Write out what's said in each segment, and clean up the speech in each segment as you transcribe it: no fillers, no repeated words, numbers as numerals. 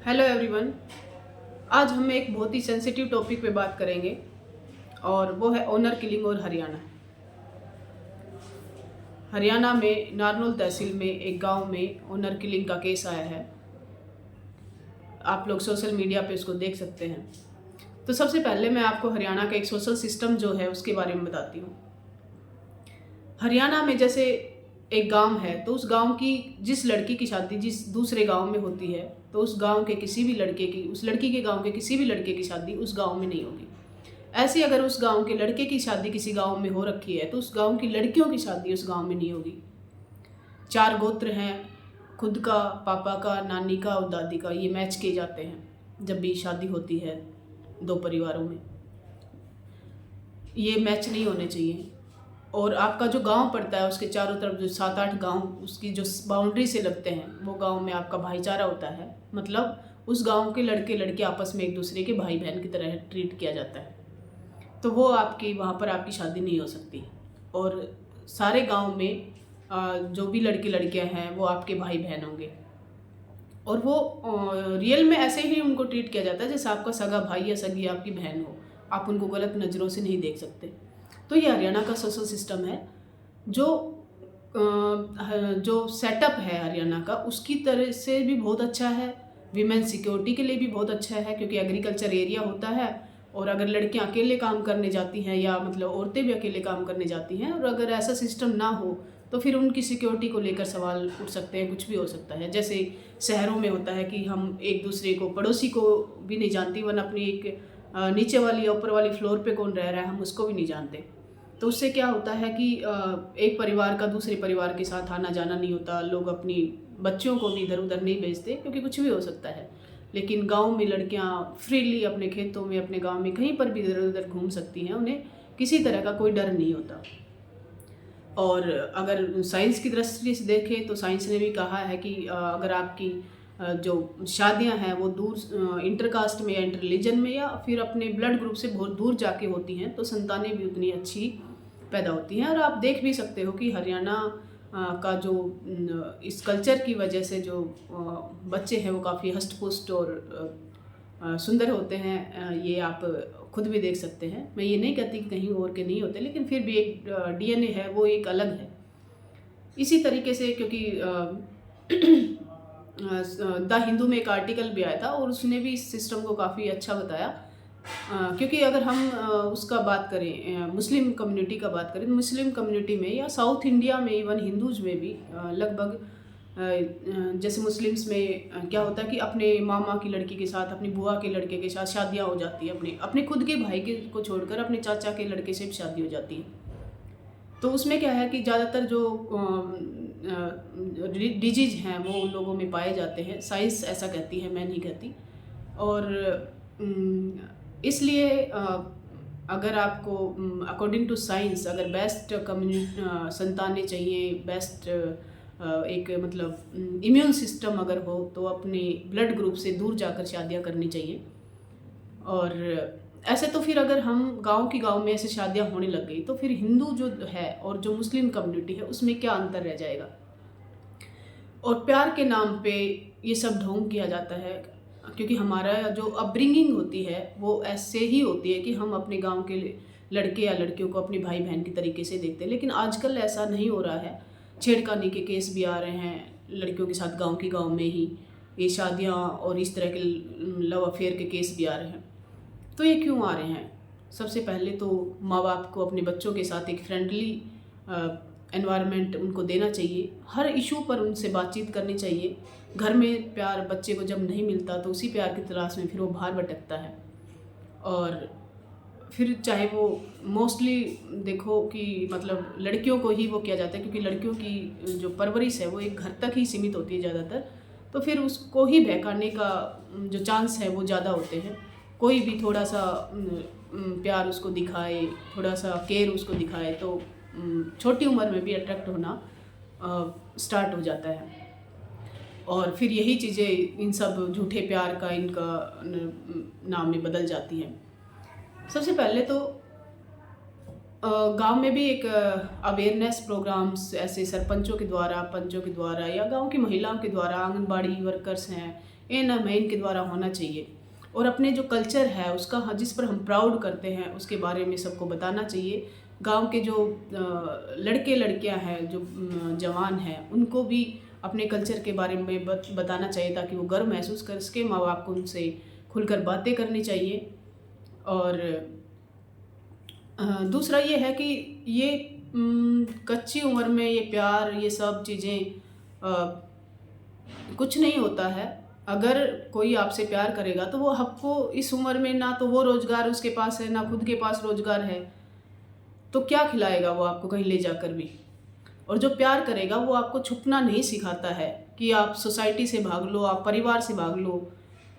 Hello everyone. आज हम एक बहुत ही सेंसिटिव टॉपिक पे बात करेंगे और वो है ऑनर किलिंग और हरियाणा। हरियाणा में नारनौल तहसील में एक गांव में ऑनर किलिंग का केस आया है। आप लोग सोशल मीडिया पे उसको देख सकते हैं। तो सबसे पहले मैं आपको हरियाणा का एक सोशल सिस्टम जो है उसके बारे में बताती हूँ। हरियाणा में जैसे एक गांव है तो उस गांव की जिस लड़की की शादी जिस दूसरे गांव में होती है तो उस गांव के किसी भी लड़के की उस लड़की के गांव के किसी भी लड़के की शादी उस गांव में नहीं होगी। ऐसे अगर उस गांव के लड़के की शादी किसी गांव में हो रखी है तो उस गांव की लड़कियों की शादी उस गांव में नहीं होगी। 4 गोत्र हैं, खुद का, पापा का, नानी का और दादी का, ये मैच किए जाते हैं जब भी शादी होती है दो परिवारों में। ये मैच नहीं होने चाहिए। और आपका जो गांव पड़ता है उसके चारों तरफ जो 7-8 गांव उसकी जो बाउंड्री से लगते हैं वो गांव में आपका भाईचारा होता है। मतलब उस गांव के लड़के लड़के आपस में एक दूसरे के भाई बहन की तरह ट्रीट किया जाता है। तो वो आपकी वहाँ पर आपकी शादी नहीं हो सकती। और सारे गांव में जो भी लड़के लड़कियाँ हैं वो आपके भाई बहन होंगे। और वो रियल में ऐसे ही उनको ट्रीट किया जाता है जैसे आपका सगा भाई या सगी आपकी बहन हो। आप उनको गलत नज़रों से नहीं देख सकते। तो ये हरियाणा का सोशल सिस्टम है जो जो सेटअप है हरियाणा का उसकी तरह से भी बहुत अच्छा है। वीमेन सिक्योरिटी के लिए भी बहुत अच्छा है क्योंकि एग्रीकल्चर एरिया होता है। और अगर लड़कियां अकेले काम करने जाती हैं या मतलब औरतें भी अकेले काम करने जाती हैं और अगर ऐसा सिस्टम ना हो तो फिर उनकी सिक्योरिटी को लेकर सवाल उठ सकते हैं। कुछ भी हो सकता है। जैसे शहरों में होता है कि हम एक दूसरे को पड़ोसी को भी नहीं जानती वन अपनी एक नीचे वाली या ऊपर वाली फ्लोर पे कौन रह रहा है हम उसको भी नहीं जानते। तो उससे क्या होता है कि एक परिवार का दूसरे परिवार के साथ आना जाना नहीं होता। लोग अपनी बच्चियों को भी इधर उधर नहीं भेजते क्योंकि कुछ भी हो सकता है। लेकिन गांव में लड़कियां फ्रीली अपने खेतों में अपने गांव में कहीं पर भी इधर उधर घूम सकती हैं। उन्हें किसी तरह का कोई डर नहीं होता। और अगर साइंस की दृष्टि से देखें तो साइंस ने भी कहा है कि अगर आपकी जो शादियां हैं वो दूर इंटरकास्ट में या इंटर रिलीजन में या फिर अपने ब्लड ग्रुप से बहुत दूर जाके होती हैं तो संतानें भी उतनी अच्छी पैदा होती हैं। और आप देख भी सकते हो कि हरियाणा का जो इस कल्चर की वजह से जो बच्चे हैं वो काफ़ी हष्ट पुष्ट और सुंदर होते हैं। ये आप खुद भी देख सकते हैं। मैं ये नहीं कहती कि कहीं और के नहीं होते लेकिन फिर भी एक डीएनए है वो एक अलग है। इसी तरीके से क्योंकि द हिंदू में एक आर्टिकल भी आया था और उसने भी इस सिस्टम को काफ़ी अच्छा बताया। क्योंककि अगर हम उसका बात करें मुस्लिम कम्युनिटी का बात करें तो मुस्लिम कम्युनिटी में या साउथ इंडिया में इवन हिंदूज में भी लगभग जैसे मुस्लिम्स में क्या होता है कि अपने मामा की लड़की के साथ अपनी बुआ के लड़के के साथ शादियां हो जाती है। अपने अपने खुद के भाई के को छोड़कर अपने चाचा के लड़के से भी शादी हो जाती है। तो उसमें क्या है कि ज़्यादातर जो डिजीज हैं वो उन लोगों में पाए जाते हैं। साइंस ऐसा कहती है, मैं नहीं कहती। और इसलिए अगर आपको अकॉर्डिंग टू साइंस अगर बेस्ट संतानें चाहिए, बेस्ट एक मतलब इम्यून सिस्टम अगर हो तो अपने ब्लड ग्रुप से दूर जाकर शादियां करनी चाहिए। और ऐसे तो फिर अगर हम गांव में ऐसे शादियां होने लग गई तो फिर हिंदू जो है और जो मुस्लिम कम्युनिटी है उसमें क्या अंतर रह जाएगा। और प्यार के नाम पे ये सब ढोंग किया जाता है क्योंकि हमारा जो अपब्रिंगिंग होती है वो ऐसे ही होती है कि हम अपने गांव के लड़के या लड़कियों को अपने भाई बहन की तरीके से देखते हैं। लेकिन आजकल ऐसा नहीं हो रहा है। छेड़खानी के केस भी आ रहे हैं लड़कियों के साथ गांव की गांव में ही ये शादियां और इस तरह के लव अफेयर के केस भी आ रहे हैं। तो ये क्यों आ रहे हैं? सबसे पहले तो माँ बाप को अपने बच्चों के साथ एक फ्रेंडली एनवायरनमेंट उनको देना चाहिए। हर इशू पर उनसे बातचीत करनी चाहिए। घर में प्यार बच्चे को जब नहीं मिलता तो उसी प्यार की तलाश में फिर वो बाहर भटकता है। और फिर चाहे वो मोस्टली देखो कि मतलब लड़कियों को ही वो किया जाता है क्योंकि लड़कियों की जो परवरिश है वो एक घर तक ही सीमित होती है ज़्यादातर। तो फिर उसको ही बहकाने का जो चांस है वो ज़्यादा होते हैं। कोई भी थोड़ा सा प्यार उसको दिखाए, थोड़ा सा केयर उसको दिखाए तो छोटी उम्र में भी अट्रैक्ट होना स्टार्ट हो जाता है। और फिर यही चीज़ें इन सब झूठे प्यार का इनका नाम में बदल जाती हैं। सबसे पहले तो गांव में भी एक अवेयरनेस प्रोग्राम्स ऐसे सरपंचों के द्वारा, पंचों के द्वारा या गांव की महिलाओं के द्वारा, आंगनबाड़ी वर्कर्स हैं, इनके द्वारा होना चाहिए। और अपने जो कल्चर है उसका, जिस पर हम प्राउड करते हैं, उसके बारे में सबको बताना चाहिए। गांव के जो लड़के लड़कियां हैं, जो जवान हैं, उनको भी अपने कल्चर के बारे में बताना चाहिए ताकि वो गर्व महसूस कर सके। माँ बाप को उनसे खुलकर बातें करनी चाहिए। और दूसरा ये है कि ये कच्ची उम्र में ये प्यार, ये सब चीज़ें कुछ नहीं होता है। अगर कोई आपसे प्यार करेगा तो वो आपको इस उम्र में, ना तो वो रोज़गार उसके पास है, ना खुद के पास रोज़गार है, तो क्या खिलाएगा वो आपको कहीं ले जाकर भी। और जो प्यार करेगा वो आपको छुपना नहीं सिखाता है कि आप सोसाइटी से भाग लो, आप परिवार से भाग लो।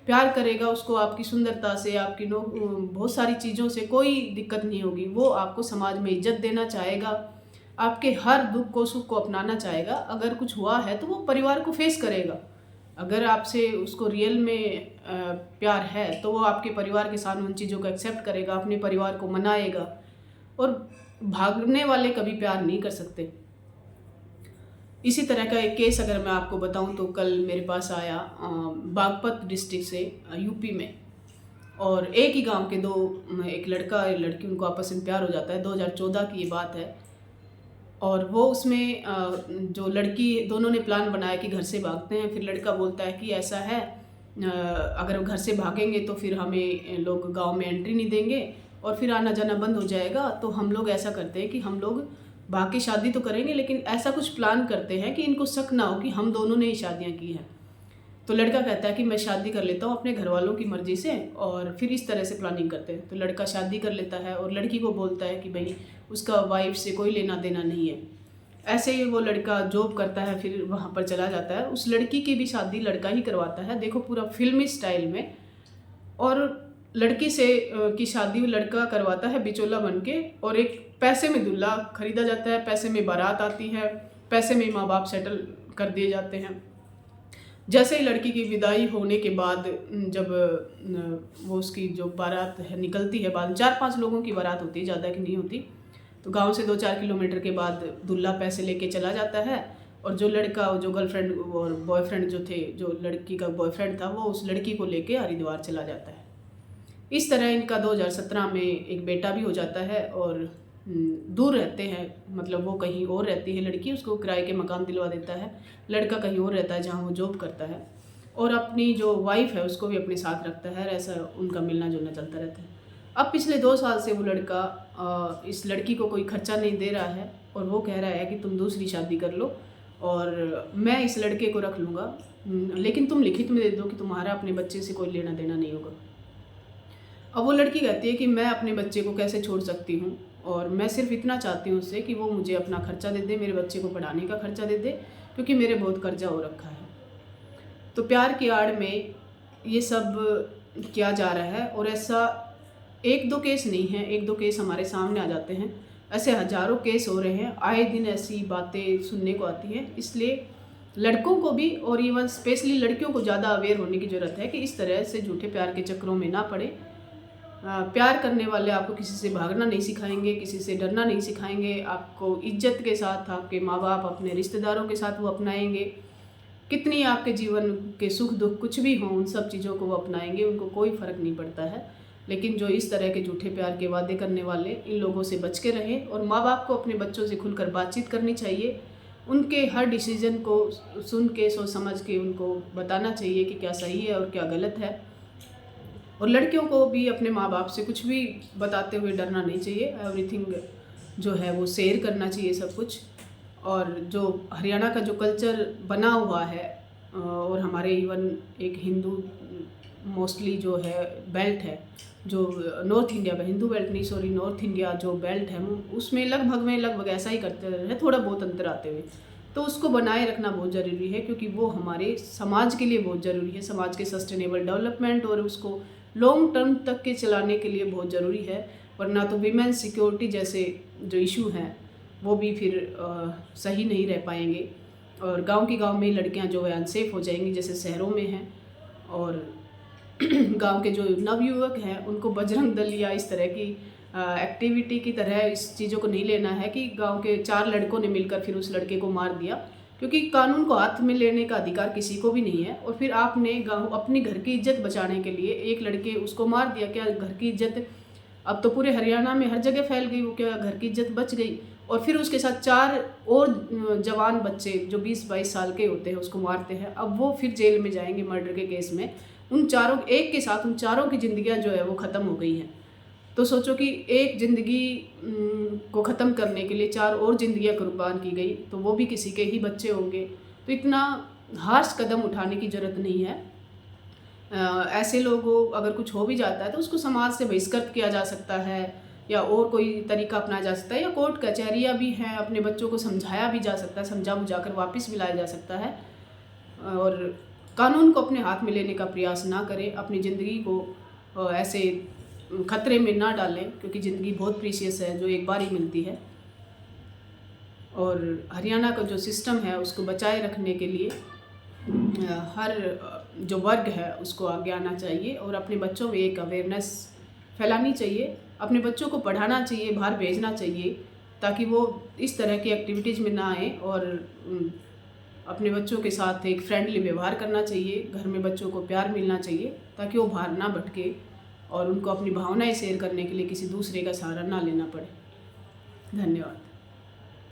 प्यार करेगा उसको आपकी सुंदरता से, आपकी बहुत सारी चीज़ों से कोई दिक्कत नहीं होगी। वो आपको समाज में इज्जत देना चाहेगा, आपके हर दुख को, सुख को अपनाना चाहेगा। अगर कुछ हुआ है तो वो परिवार को फेस करेगा। अगर आपसे उसको रियल में प्यार है तो वो आपके परिवार के सामने उन चीज़ों को एक्सेप्ट करेगा, अपने परिवार को मनाएगा। और भागने वाले कभी प्यार नहीं कर सकते। इसी तरह का एक केस अगर मैं आपको बताऊं तो कल मेरे पास आया बागपत डिस्ट्रिक्ट से, यूपी में। और एक ही गांव के एक लड़का लड़की, उनको आपस में प्यार हो जाता है। 2014 की ये बात है। और वो उसमें जो लड़की, दोनों ने प्लान बनाया कि घर से भागते हैं। फिर लड़का बोलता है कि ऐसा है, अगर घर से भागेंगे तो फिर हमें लोग गांव में एंट्री नहीं देंगे और फिर आना जाना बंद हो जाएगा। तो हम लोग ऐसा करते हैं कि हम लोग भाग के शादी तो करेंगे, लेकिन ऐसा कुछ प्लान करते हैं कि इनको शक ना हो कि हम दोनों ने ही शादियाँ की हैं। तो लड़का कहता है कि मैं शादी कर लेता हूँ अपने घर वालों की मर्ज़ी से, और फिर इस तरह से प्लानिंग करते हैं। तो लड़का शादी कर लेता है और लड़की को बोलता है कि भाई उसका वाइफ से कोई लेना देना नहीं है। ऐसे ही वो लड़का जॉब करता है, फिर वहाँ पर चला जाता है। उस लड़की की भी शादी लड़का ही करवाता है, देखो पूरा फिल्मी स्टाइल में। और लड़की से की शादी लड़का करवाता है बिचौला बन के, और एक पैसे में दूल्हा खरीदा जाता है, पैसे में बारात आती है, पैसे में माँ बाप सेटल कर दिए जाते हैं। जैसे ही लड़की की विदाई होने के बाद, जब वो उसकी जो बारात है निकलती है, बाद 4-5 लोगों की बारात होती है, ज़्यादा की नहीं होती। तो गांव से 2-4 किलोमीटर के बाद दूल्हा पैसे लेके चला जाता है, और जो लड़का, जो गर्लफ्रेंड और बॉयफ्रेंड जो थे, जो लड़की का बॉयफ्रेंड था, वो उस लड़की को लेके हरिद्वार चला जाता है। इस तरह इनका 2017 में एक बेटा भी हो जाता है। और दूर रहते हैं, मतलब वो कहीं और रहती है लड़की, उसको किराए के मकान दिलवा देता है। लड़का कहीं और रहता है जहाँ वो जॉब करता है, और अपनी जो वाइफ है उसको भी अपने साथ रखता है। ऐसा उनका मिलना जुलना चलता रहता है। अब पिछले 2 साल से वो लड़का इस लड़की को कोई खर्चा नहीं दे रहा है, और वो कह रहा है कि तुम दूसरी शादी कर लो और मैं इस लड़के को रख लूँगा, लेकिन तुम लिखित में दे दो कि तुम्हारा अपने बच्चे से कोई लेना देना नहीं होगा। अब वो लड़की कहती है कि मैं अपने बच्चे को कैसे छोड़ सकती हूँ, और मैं सिर्फ इतना चाहती हूँ उससे कि वो मुझे अपना खर्चा दे दे, मेरे बच्चे को पढ़ाने का खर्चा दे दे, क्योंकि मेरे बहुत कर्जा हो रखा है। तो प्यार की आड़ में ये सब किया जा रहा है। और ऐसा 1-2 केस नहीं है, 1-2 केस हमारे सामने आ जाते हैं। ऐसे हज़ारों केस हो रहे हैं, आए दिन ऐसी बातें सुनने को आती हैं। इसलिए लड़कों को भी, और इवन स्पेशली लड़कियों को ज़्यादा अवेयर होने की ज़रूरत है कि इस तरह से झूठे प्यार के चक्करों में ना पड़े। प्यार करने वाले आपको किसी से भागना नहीं सिखाएंगे, किसी से डरना नहीं सिखाएंगे। आपको इज्जत के साथ आपके माँ बाप अपने रिश्तेदारों के साथ वो अपनाएंगे। कितनी आपके जीवन के सुख दुख कुछ भी हों, उन सब चीज़ों को वो अपनाएंगे, उनको कोई फ़र्क नहीं पड़ता है। लेकिन जो इस तरह के झूठे प्यार के वादे करने वाले, इन लोगों से बच के रहें। और माँ बाप को अपने बच्चों से खुलकर बातचीत करनी चाहिए। उनके हर डिसीजन को सुन के, सोच समझ के उनको बताना चाहिए कि क्या सही है और क्या गलत है। और लड़कियों को भी अपने माँ बाप से कुछ भी बताते हुए डरना नहीं चाहिए। एवरीथिंग जो है वो शेयर करना चाहिए, सब कुछ। और जो हरियाणा का जो कल्चर बना हुआ है, और हमारे इवन एक हिंदू मोस्टली जो है बेल्ट है, जो नॉर्थ इंडिया में, हिंदू बेल्ट नहीं सॉरी, नॉर्थ इंडिया जो बेल्ट है उसमें लगभग ऐसा ही करते हैं, थोड़ा बहुत अंतर आते हुए। तो उसको बनाए रखना बहुत ज़रूरी है, क्योंकि वो हमारे समाज के लिए बहुत ज़रूरी है, समाज के सस्टेनेबल डेवलपमेंट और उसको लॉन्ग टर्म तक के चलाने के लिए बहुत ज़रूरी है। वरना तो वीमेन सिक्योरिटी जैसे जो इशू हैं वो भी फिर सही नहीं रह पाएंगे, और गांव की गांव में लड़कियां जो है अनसेफ हो जाएंगी, जैसे शहरों में हैं। और गांव के जो नवयुवक हैं उनको बजरंग दल या इस तरह की एक्टिविटी की तरह इस चीज़ों को नहीं लेना है कि गांव के 4 लड़कों ने मिलकर फिर उस लड़के को मार दिया, क्योंकि कानून को हाथ में लेने का अधिकार किसी को भी नहीं है। और फिर आपने गाँव अपनी घर की इज्जत बचाने के लिए एक लड़के उसको मार दिया, क्या घर की इज्जत अब तो पूरे हरियाणा में हर जगह फैल गई, वो क्या घर की इज्जत बच गई? और फिर उसके साथ 4 और जवान बच्चे जो 20-22 साल के होते हैं उसको मारते हैं। अब वो फिर जेल में जाएंगे मर्डर के केस में। उन चारों एक के साथ उन चारों की ज़िंदगियाँ जो है वो ख़त्म हो गई हैं। तो सोचो कि एक ज़िंदगी को ख़त्म करने के लिए 4 और ज़िंदगियाँ कुर्बान की गई, तो वो भी किसी के ही बच्चे होंगे। तो इतना हार्श कदम उठाने की ज़रूरत नहीं है। ऐसे लोगों अगर कुछ हो भी जाता है तो उसको समाज से बहिष्कृत किया जा सकता है, या और कोई तरीका अपनाया जा सकता है, या कोर्ट कचहरियाँ भी हैं, अपने बच्चों को समझाया भी जा सकता है, समझा बुझा कर वापस भी लाया जा सकता है। और कानून को अपने हाथ में लेने का प्रयास ना करें, अपनी ज़िंदगी को ऐसे खतरे में ना डालें, क्योंकि ज़िंदगी बहुत प्रीशियस है जो एक बार ही मिलती है। और हरियाणा का जो सिस्टम है उसको बचाए रखने के लिए हर जो वर्ग है उसको आगे आना चाहिए और अपने बच्चों में एक अवेयरनेस फैलानी चाहिए, अपने बच्चों को पढ़ाना चाहिए, बाहर भेजना चाहिए, ताकि वो इस तरह की एक्टिविटीज़ में ना आए। और अपने बच्चों के साथ एक फ्रेंडली व्यवहार करना चाहिए, घर में बच्चों को प्यार मिलना चाहिए, ताकि वो बाहर ना भटके और उनको अपनी भावनाएं शेयर करने के लिए किसी दूसरे का सहारा ना लेना पड़े। धन्यवाद।